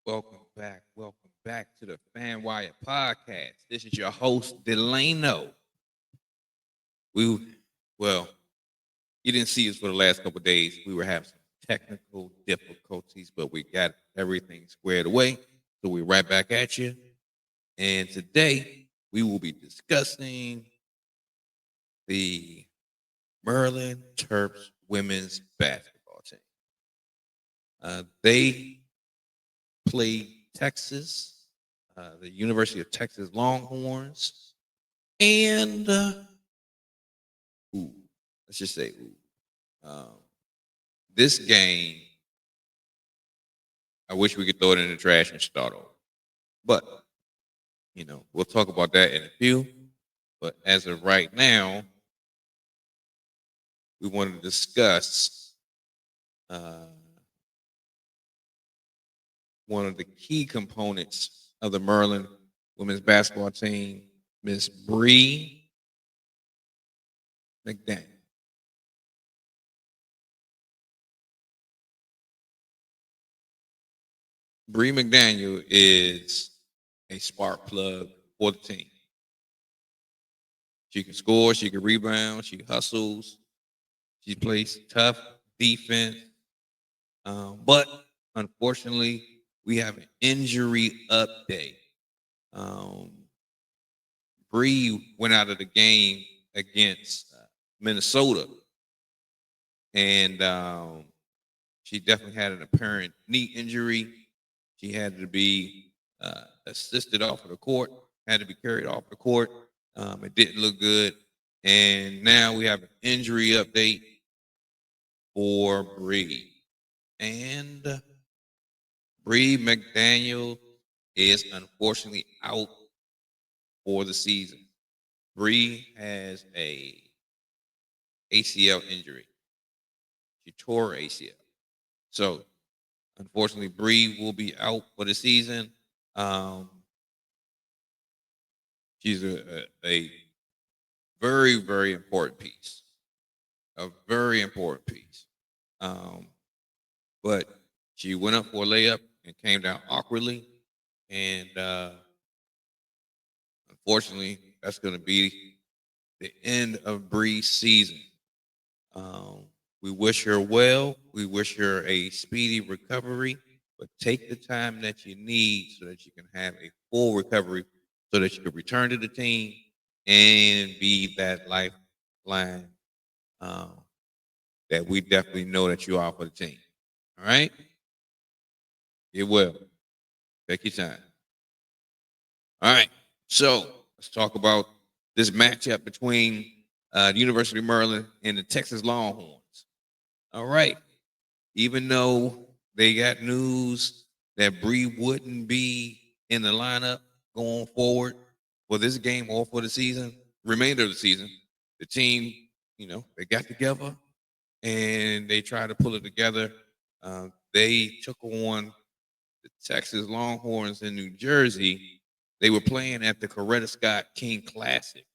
Welcome back to the Fan Wire Podcast. This is your host, Delano. We, well, you didn't see us for the last couple of days. We were having some technical difficulties, but we got everything squared away. So we're right back at you. And today we will be discussing the Maryland Terps women's basketball team. They played Texas, the University of Texas Longhorns, and let's just say this game. I wish we could throw it in the trash and start over, but we'll talk about that in a few. But as of right now, we want to discuss one of the key components of the Maryland women's basketball team, Miss Bri McDaniel. Bri McDaniel is a spark plug for the team. She can score, she can rebound, she hustles, she plays tough defense. But unfortunately, we have an injury update. Bri went out of the game against Minnesota, and she definitely had an apparent knee injury. She had to be assisted off of the court, had to be carried off the court. It didn't look good. And now we have an injury update for Bri. And Bri McDaniel is unfortunately out for the season. Bri has a ACL injury. She tore her ACL. So, unfortunately, Bri will be out for the season. She's a very, very important piece. A very important piece. But she went up for a layup and came down awkwardly. And unfortunately, that's going to be the end of Bri's season. We wish her well. We wish her a speedy recovery, but take the time that you need so that you can have a full recovery so that you can return to the team and be that lifeline that we definitely know that you are for the team. All right? Get well. Take your time. All right. So let's talk about this matchup between the University of Maryland and the Texas Longhorns. All right. Even though they got news that Bri wouldn't be in the lineup going forward for this game or for the season, remainder of the season, the team, they got together and they tried to pull it together. They took on the Texas Longhorns in New Jersey. They were playing at the Coretta Scott King Classic.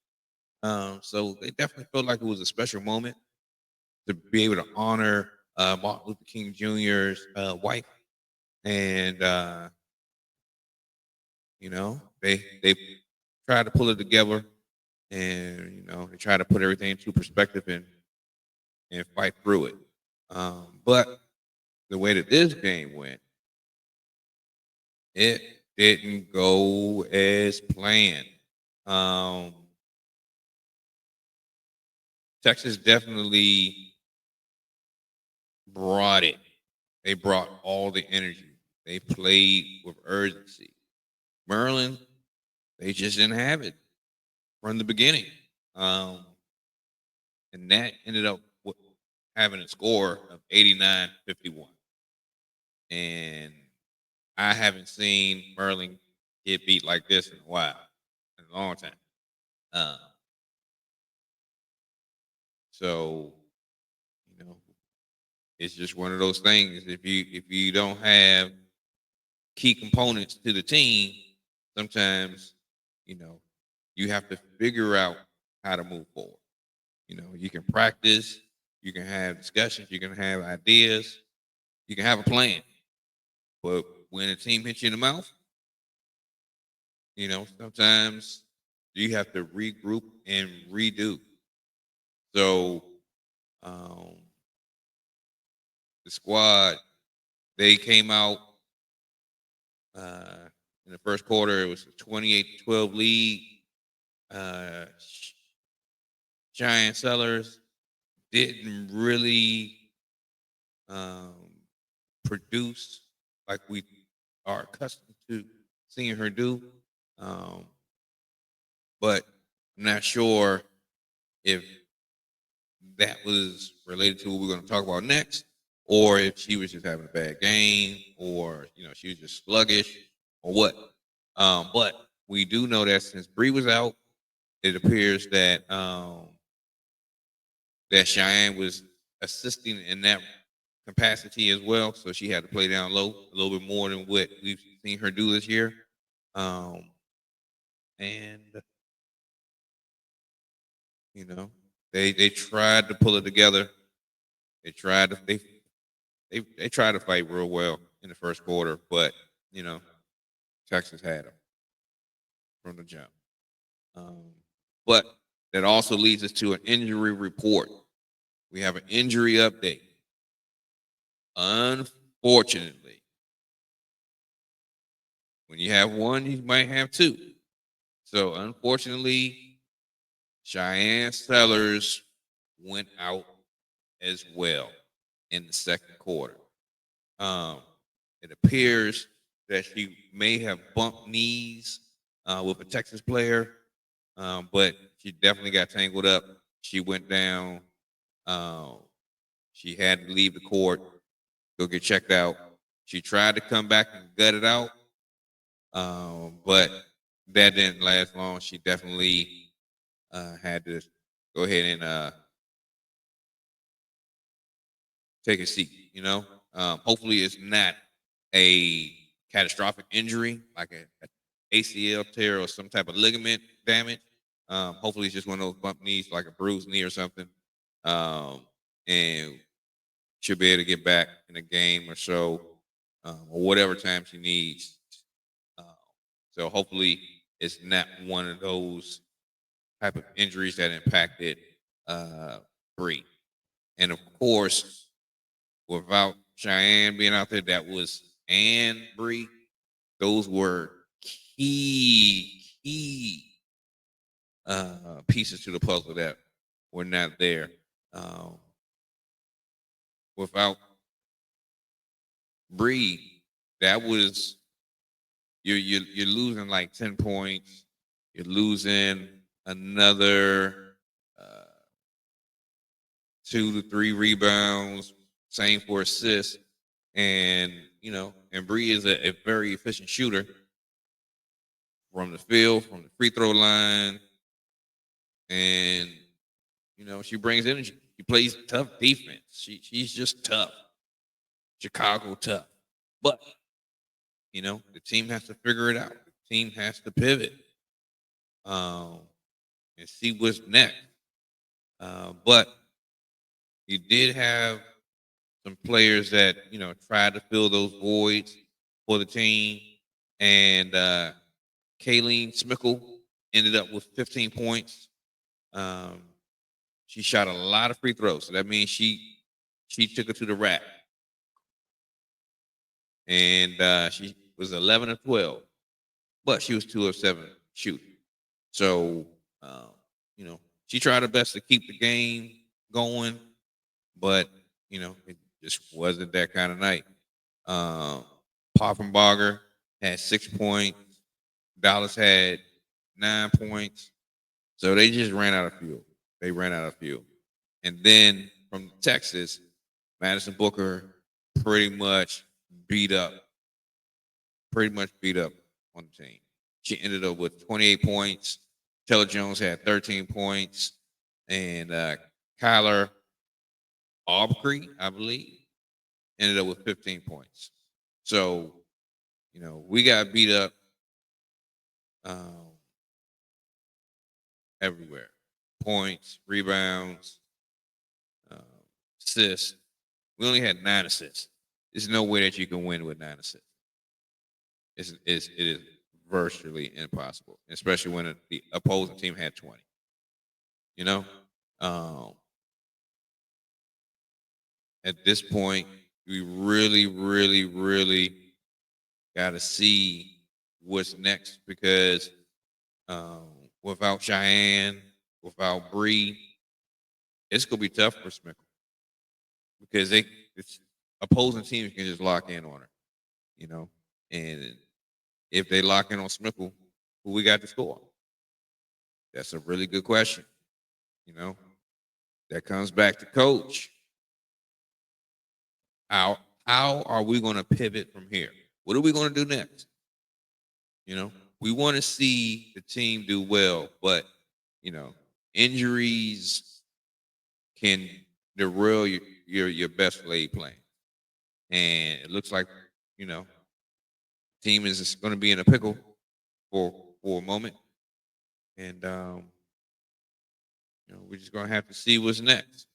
So they definitely felt like it was a special moment to be able to honor Martin Luther King Jr.'s wife. And, they tried to pull it together and, they tried to put everything into perspective and fight through it. But the way that this game went, it didn't go as planned. Texas definitely brought it. They brought all the energy. They played with urgency. Maryland, they just didn't have it from the beginning. And that ended up having a score of 89-51. And I haven't seen Maryland get beat like this in a while, in a long time. So, it's just one of those things. If you don't have key components to the team, sometimes, you have to figure out how to move forward. You can practice, you can have discussions, you can have ideas, you can have a plan. But when a team hits you in the mouth, sometimes you have to regroup and redo. So the squad, they came out in the first quarter. It was a 28-12 lead. Giant Sellers didn't really produce like we are accustomed to seeing her do. But I'm not sure if that was related to what we're going to talk about next, or if she was just having a bad game, or she was just sluggish, or what. But we do know that since Bri was out, it appears that that Cheyenne was assisting in that capacity as well. So she had to play down low a little bit more than what we've seen her do this year. And they tried to pull it together. They tried to they tried to fight real well in the first quarter, but Texas had them from the jump. But that also leads us to an injury report. We have an injury update. Unfortunately, when you have one, you might have two. So unfortunately, Cheyenne Sellers went out as well in the second quarter. It appears that she may have bumped knees with a Texas player, but she definitely got tangled up. She went down. She had to leave the court, go get checked out. She tried to come back and gut it out, but that didn't last long. She definitely had to go ahead and take a seat. Hopefully it's not a catastrophic injury like a ACL tear or some type of ligament damage. Hopefully it's just one of those bump knees, like a bruised knee or something, and she'll be able to get back in a game or so, or whatever time she needs. So hopefully it's not one of those type of injuries that impacted Bri. And of course, without Cheyenne being out there, that was and Bri, those were key pieces to the puzzle that were not there. Without Bri, that was you're losing like 10 points. You're losing another 2 to 3 rebounds. Same for assists, and and Bri is a very efficient shooter from the field, from the free throw line, and she brings energy. She plays tough defense. She's just tough, Chicago tough. But the team has to figure it out. The team has to pivot and see what's next. But you did have some players that tried to fill those voids for the team, and Kayleen Smickle ended up with 15 points. She shot a lot of free throws, so that means she took it to the rack, and she was 11 of 12, but she was 2 of 7 shooting. So she tried her best to keep the game going, but it just wasn't that kind of night. Poffenbarger had 6 points. Dallas had 9 points. So they just ran out of fuel. And then from Texas, Madison Booker pretty much beat up on the team. She ended up with 28 points. Taylor Jones had 13 points. And Kyler Aubrey, I believe, ended up with 15 points. So, we got beat up everywhere. Points, rebounds, assists. We only had 9 assists. There's no way that you can win with 9 assists. it is virtually impossible, especially when the opposing team had 20. You know, um, at this point, we really, really, really got to see what's next because um, without Cheyenne, without Bri, it's gonna be tough for Smickle because it's opposing teams can just lock in on her, you know, and if they lock in on Smickle, who we got to score? That's a really good question. You know, that comes back to coach. How how are we going to pivot from here? What are we going to do next? You know, we want to see the team do well, but you know, injuries can derail your best laid plan. And it looks like you know, team is going to be in a pickle for a moment, and you know, we're just going to have to see what's next.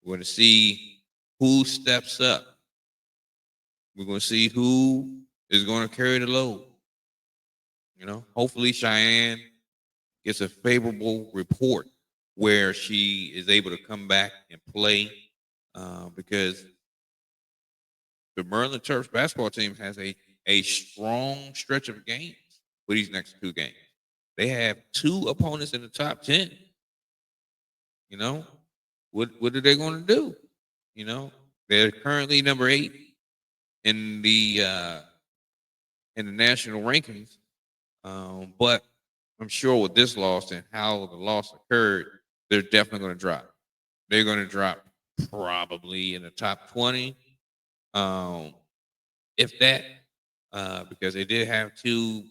We're going to see who steps up. We're going to see who is going to carry the load. You know, hopefully Cheyenne gets a favorable report where she is able to come back and play because the Maryland Terps basketball team has a strong stretch of games for these next 2 games. They have 2 opponents in the top 10. You know, what are they going to do? You know, they're currently number 8 in the national rankings. But I'm sure with this loss and how the loss occurred, they're definitely going to drop. They're going to drop probably in the top 20, if that, because they did have 2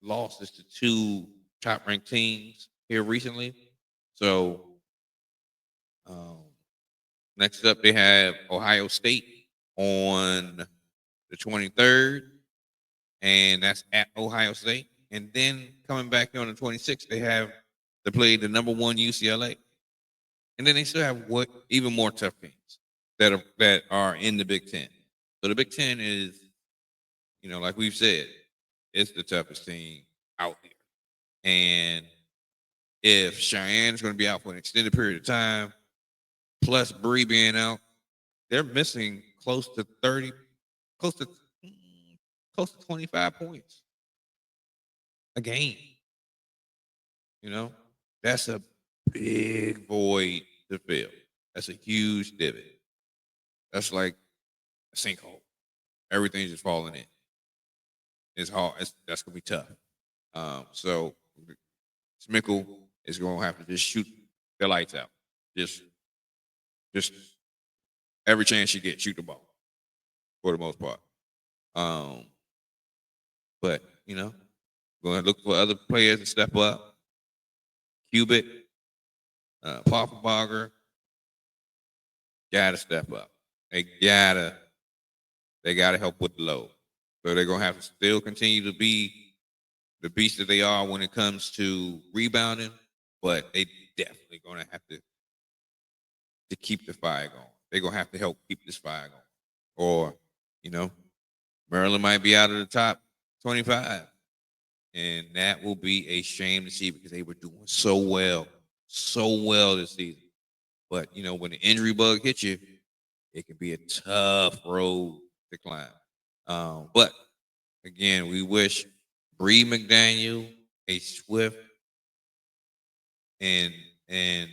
losses to 2 top ranked teams here recently. So um, next up, they have Ohio State on the 23rd, and that's at Ohio State. And then coming back on the 26th, they have to play the number 1 UCLA. And then they still have what even more tough teams that are in the Big Ten. So the Big Ten is, you know, like we've said, it's the toughest team out there. And if Cheyenne is going to be out for an extended period of time, plus Bri being out, they're missing close to 30, close to 25 points a game. You know, that's a big void to fill. That's a huge divot. That's like a sinkhole. Everything's just falling in. It's hard. That's gonna be tough. So Smickle is gonna have to just shoot the lights out. Just every chance she gets, shoot the ball for the most part. But you know, going to look for other players to step up. Cubitt, Poffenbarger, gotta step up. They gotta help with the load. So they're gonna have to still continue to be the beast that they are when it comes to rebounding, but they definitely gonna have to keep the fire going. They're gonna have to help keep this fire going. Or, you know, Maryland might be out of the top 25. And that will be a shame to see because they were doing so well this season. But you know, when the injury bug hits you, it can be a tough road to climb. But again, we wish Bri McDaniel a swift and a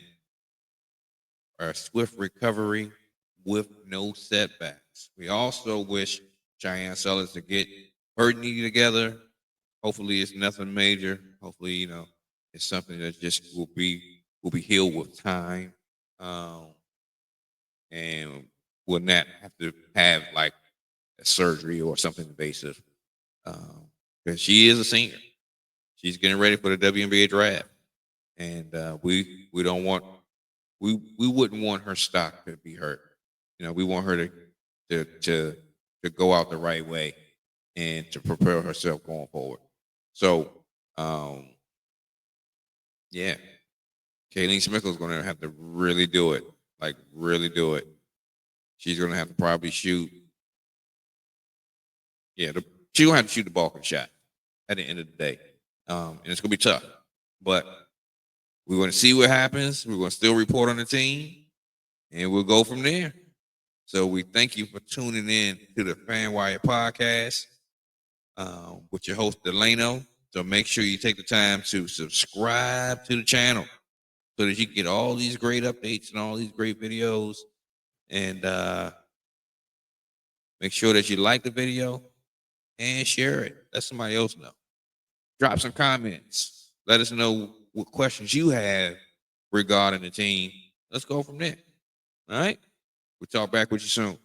swift recovery with no setbacks. We also wish Cheyenne Sellers to get her knee together. Hopefully, it's nothing major. Hopefully, you know, it's something that just will be healed with time, and will not have to have like a surgery or something invasive. Because she is a senior, she's getting ready for the WNBA draft, and we don't want we wouldn't want her stock to be hurt. You know, we want her to go out the right way and to prepare herself going forward. So, yeah, Kayleen Smith is going to have to really do it, like really do it. She's going to have to probably shoot. Yeah, She's gonna have to shoot the ball for the shot at the end of the day. And it's gonna be tough. But we're gonna see what happens. We're gonna still report on the team, and we'll go from there. So we thank you for tuning in to the Fan Wire podcast with your host Delano. So make sure you take the time to subscribe to the channel so that you can get all these great updates and all these great videos. And make sure that you like the video and share it. Let somebody else know. Drop some comments. Let us know what questions you have regarding the team. Let's go from there. All right? We'll talk back with you soon.